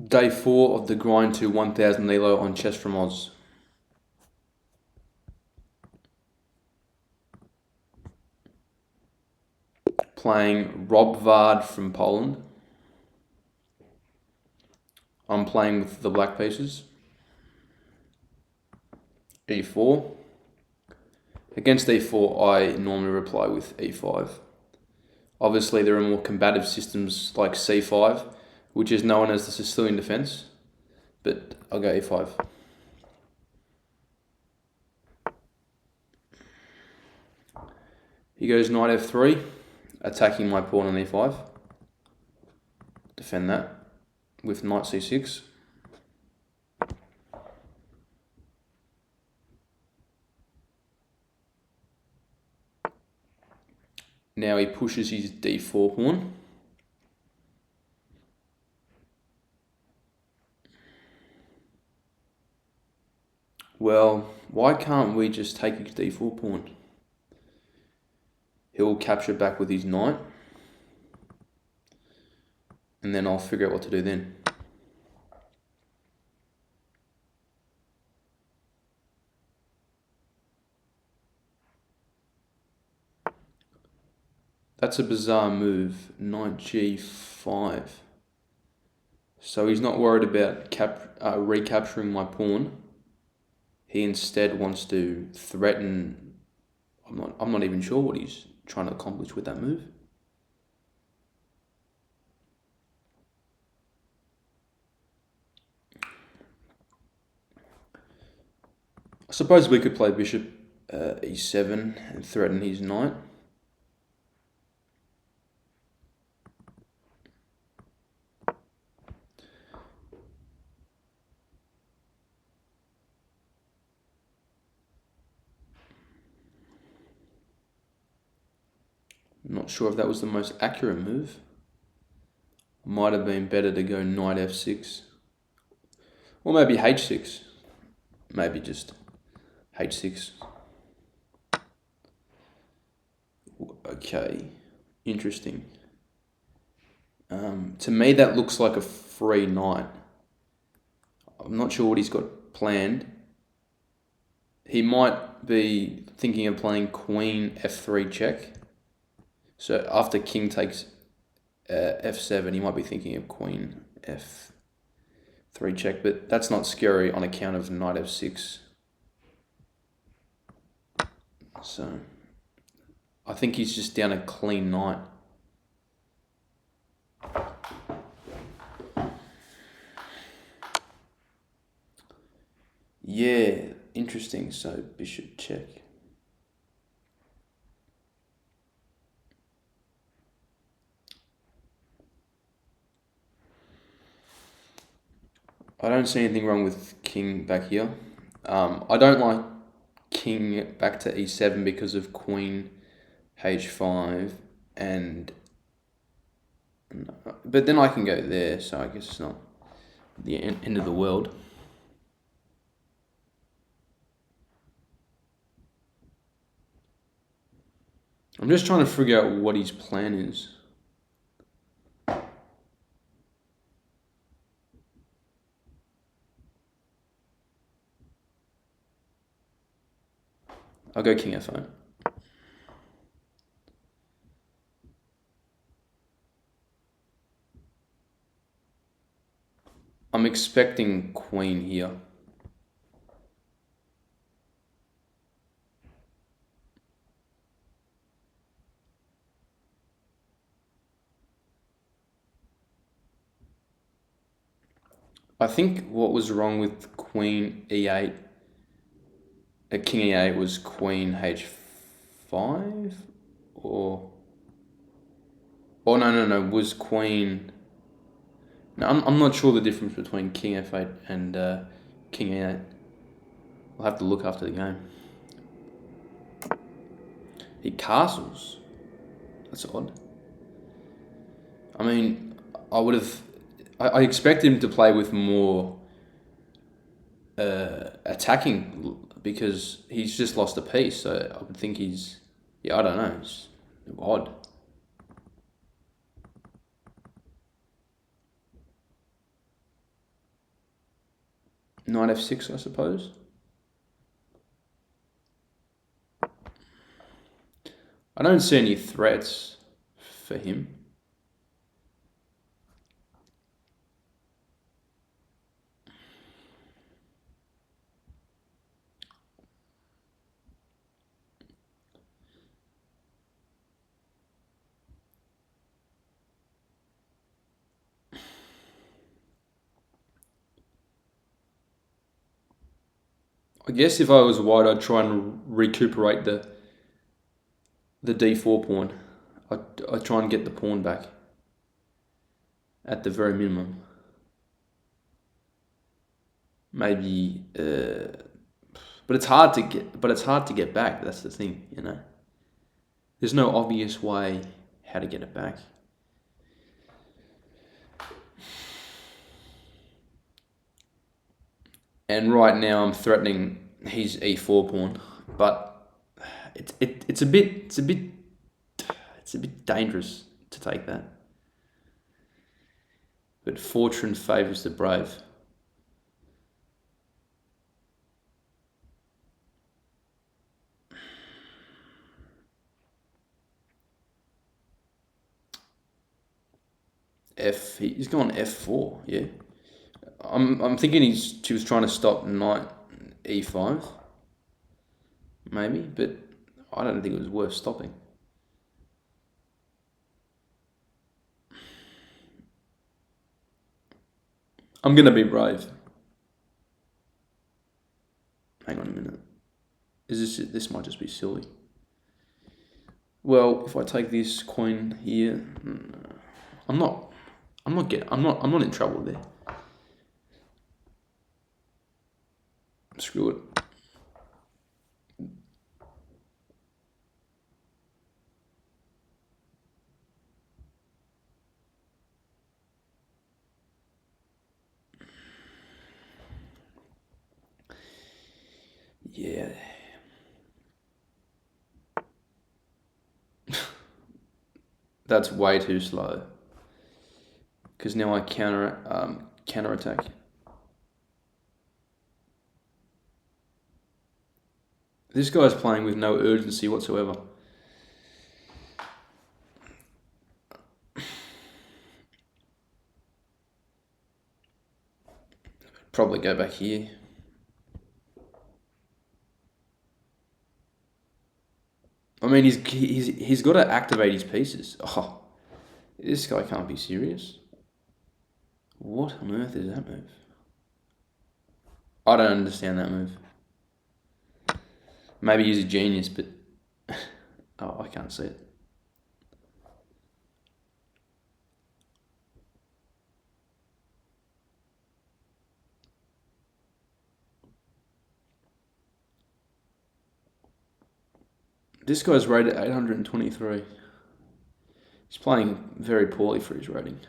Day 4 of the grind to 1000 ELO on Chess from Oz. Playing Rob Vard from Poland. I'm playing with the black pieces. E4. Against E4, I normally reply with E5. Obviously, there are more combative systems like C5, which is known as the Sicilian defense, but I'll go E5. He goes knight F3, attacking my pawn on E5. Defend that with knight C6. Now he pushes his D4 pawn. Well, why can't we just take his D4 pawn? He'll capture back with his knight. And then I'll figure out what to do then. That's a bizarre move, knight G5. So he's not worried about recapturing my pawn. He instead wants to threaten. I'm not even sure what he's trying to accomplish with that move. I suppose we could play bishop E7 and threaten his knight. I'm not sure if that was the most accurate move. Might have been better to go knight F6. Or maybe H6. Maybe just H6. Okay, interesting. To me, that looks like a free knight. I'm not sure what he's got planned. He might be thinking of playing queen F3 check. So after king takes F7, he might be thinking of queen F3 check, but that's not scary on account of knight F6. So I think he's just down a clean knight. Yeah, interesting. So bishop check. I don't see anything wrong with king back here. I don't like king back to E7 because of queen H5 and... But then I can go there, so I guess it's not the end of the world. I'm just trying to figure out what his plan is. I'll go king F8. I'm expecting queen here. I think what was wrong with queen E8, king E8 was queen H5, or no, was queen... No, I'm not sure the difference between king F8 and king E8. I'll have to look after the game. He castles. That's odd. I mean, I expect him to play with more attacking because he's just lost a piece. So I would think he's... Yeah, I don't know. It's odd. Knight f6, I suppose. I don't see any threats for him. I guess if I was white, I'd try and recuperate the d4 pawn. I'd try and get the pawn back at the very minimum. Maybe, but it's hard to get. But it's hard to get back. That's the thing, you know. There's no obvious way how to get it back. And right now I'm threatening his e4 pawn, but it's a bit dangerous to take that. But fortune favours the brave. He's gone f4, yeah. I'm thinking she was trying to stop knight e5, maybe, but I don't think it was worth stopping. I'm gonna be brave. Hang on a minute. This might just be silly. Well, if I take this queen here, I'm not in trouble there. Screw it. Yeah. That's way too slow. Because now I counter attack. This guy's playing with no urgency whatsoever. Probably go back here. I mean, he's got to activate his pieces. Oh, this guy can't be serious. What on earth is that move? I don't understand that move. Maybe he's a genius, but oh, I can't see it. This guy's rated 823. He's playing very poorly for his rating.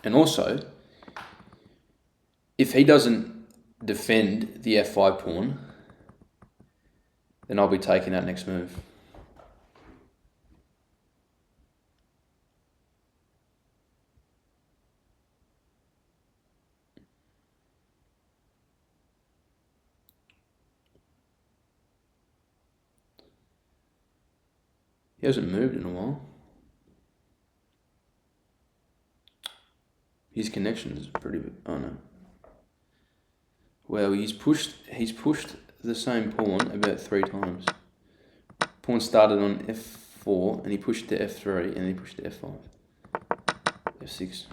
And also, if he doesn't defend the f5 pawn, then I'll be taking that next move. He hasn't moved in a while. His connection is pretty. Oh no. Well, he's pushed the same pawn about 3 times. Pawn started on f4 and he pushed to f3 and then he pushed to f5, f6.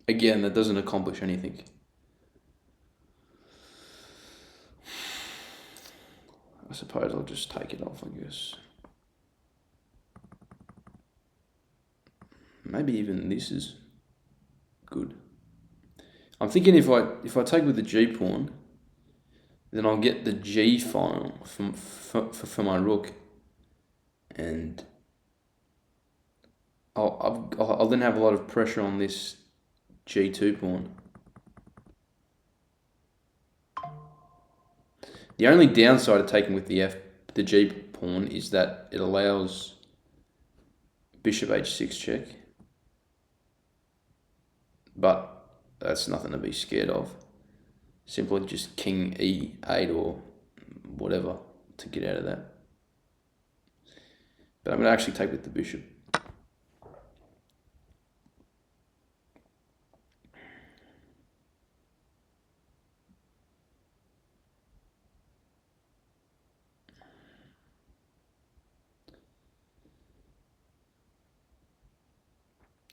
Again, that doesn't accomplish anything. I suppose I'll just take it off, I guess. Maybe even this is good. I'm thinking if I take with the g pawn, then I'll get the g file for my rook, and I'll then have a lot of pressure on this G2 pawn. The only downside of taking with the G pawn is that it allows bishop h6 check, but that's nothing to be scared of. Simply just king e8 or whatever to get out of that. But I'm going to actually take with the bishop.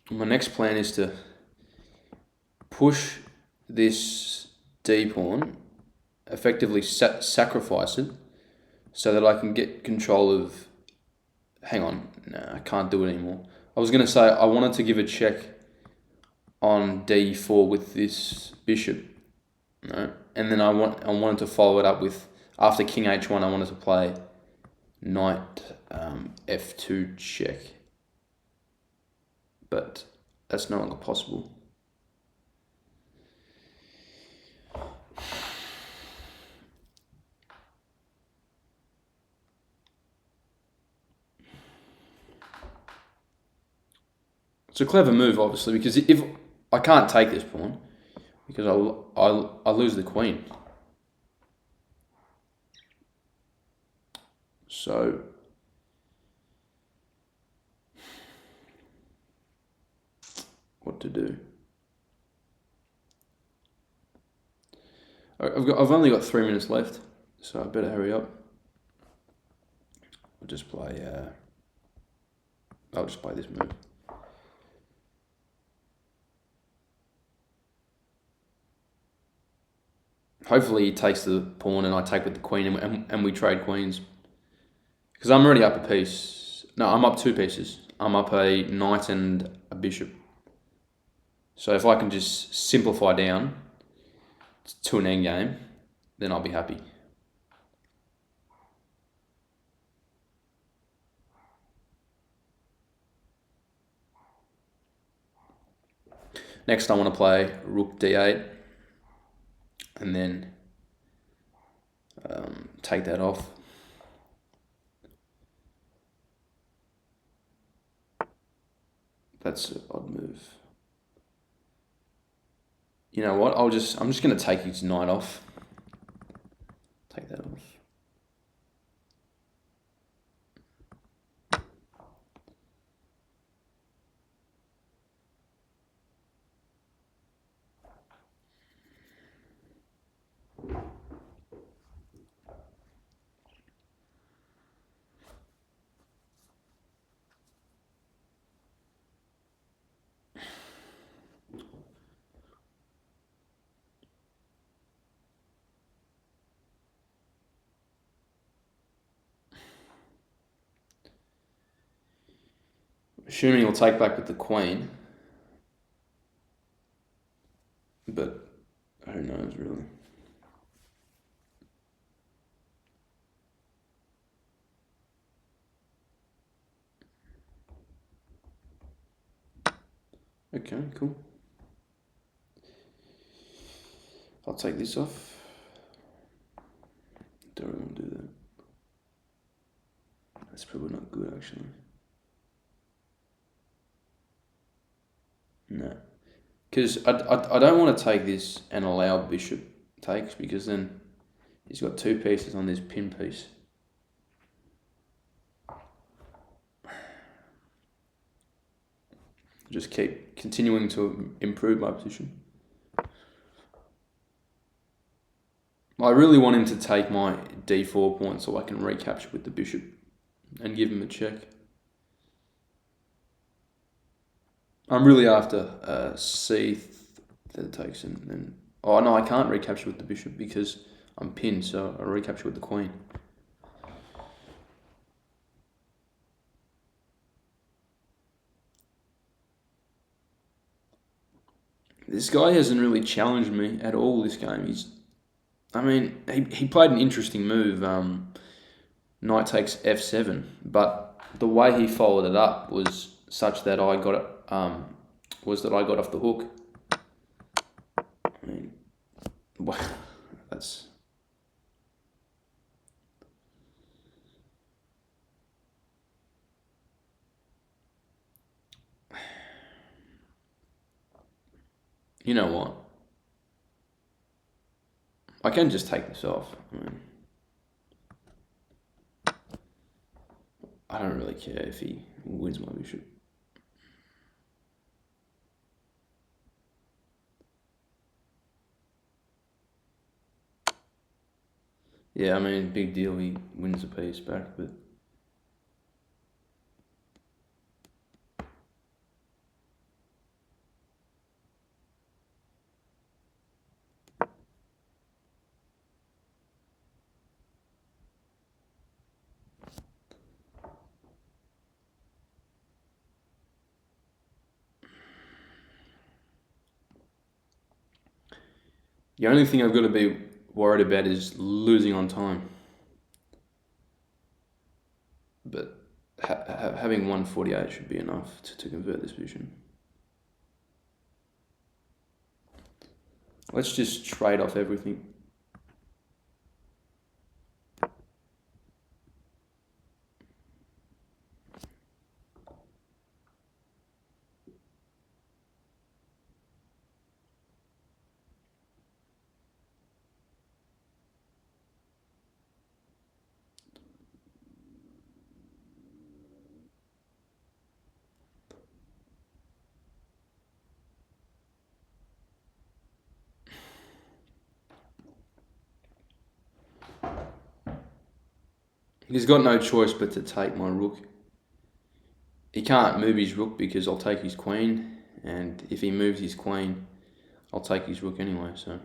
My next plan is to push this d pawn, effectively sacrifice it, so that I can get control of... Hang on, no, I can't do it anymore. I was going to say I wanted to give a check on d4 with this bishop, no? And then I wanted to follow it up with, after king h1, I wanted to play knight f2 check. But that's no longer possible. It's a clever move, obviously, because if I can't take this pawn, because I lose the queen. So what to do? I've only got 3 minutes left, so I better hurry up. I'll just play this move. Hopefully he takes the pawn and I take with the queen and we trade queens. Because I'm already up a piece. No, I'm up 2 pieces. I'm up a knight and a bishop. So if I can just simplify down to an endgame, then I'll be happy. Next I want to play rook d8 and then take that off. That's an odd move. You know what? I'm just going to take his knight off. Take that off. Assuming he'll take back with the queen. But who knows, really. Okay, cool. I'll take this off. Don't really want to do that. That's probably not good, actually. No. Because I don't want to take this and allow bishop takes, because then he's got 2 pieces on this pin piece. Just keep continuing to improve my position. I really want him to take my d4 pawn so I can recapture with the bishop and give him a check. I'm really after c that it takes, and then... Oh, no, I can't recapture with the bishop because I'm pinned, so I recapture with the queen. This guy hasn't really challenged me at all this game. He played an interesting move, knight takes f7, but the way he followed it up was such that I got was that I got off the hook. I mean, well, that's. You know what? I can just take this off. I mean, I don't really care if he wins my bishop. Yeah, I mean, big deal. He wins the piece back, but. The only thing I've got to be worried about is losing on time. But having 148 should be enough to convert this vision. Let's just trade off everything. He's got no choice but to take my rook. He can't move his rook because I'll take his queen, and if he moves his queen, I'll take his rook anyway, so.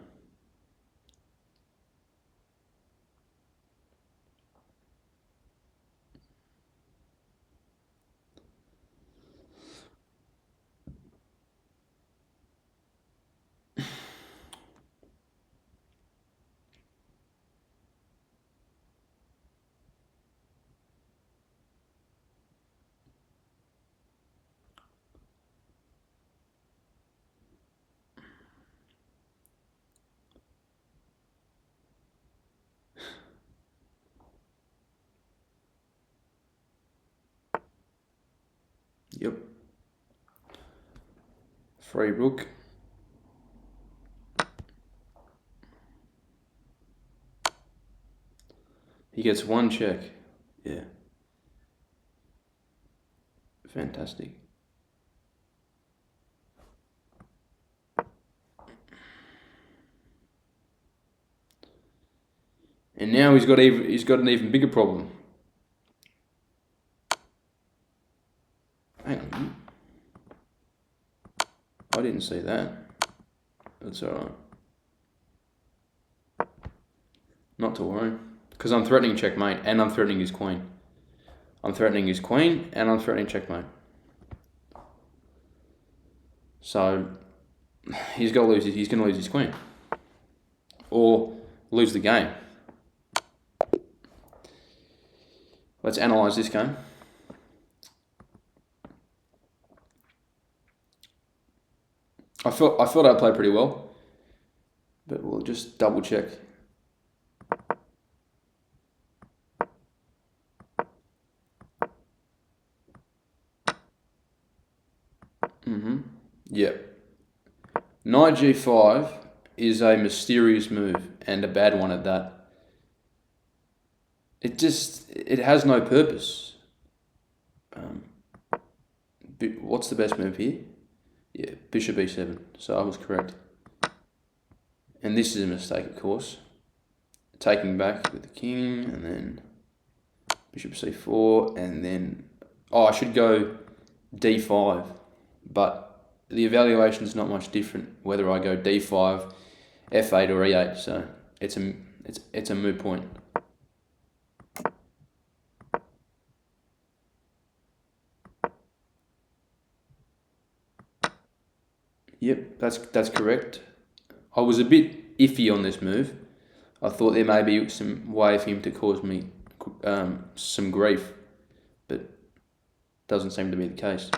Yep. Free rook. He gets one check. Yeah. Fantastic. And now he's got an even bigger problem. Hang on. I didn't see that. That's alright. Not to worry. Because I'm threatening checkmate and I'm threatening his queen. I'm threatening his queen and I'm threatening checkmate. So he's going to lose his queen. Or lose the game. Let's analyse this game. I thought I played pretty well, but we'll just double check. Yep. Knight g5 is a mysterious move and a bad one at that. It has no purpose. What's the best move here? Yeah, bishop e7. So I was correct. And this is a mistake, of course. Taking back with the king, and then bishop c4, and then... Oh, I should go d5, but the evaluation is not much different whether I go d5, f8 or e8, so it's a moot point. Yep, that's correct. I was a bit iffy on this move. I thought there may be some way for him to cause me some grief, but doesn't seem to be the case.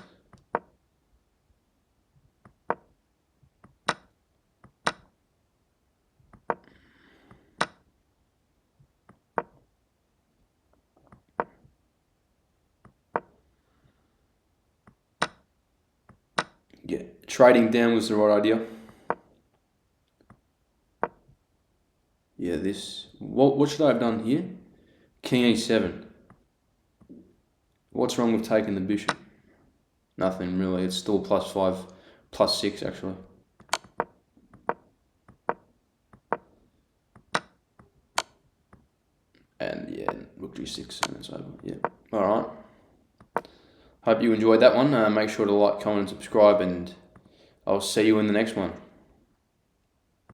Yeah, trading down was the right idea. Yeah, this. What should I have done here? King e7. What's wrong with taking the bishop? Nothing really. It's still +5, +6 actually. And yeah, rook g6 and it's over. Yeah. All right. Hope you enjoyed that one. Make sure to like, comment, and subscribe, and I'll see you in the next one.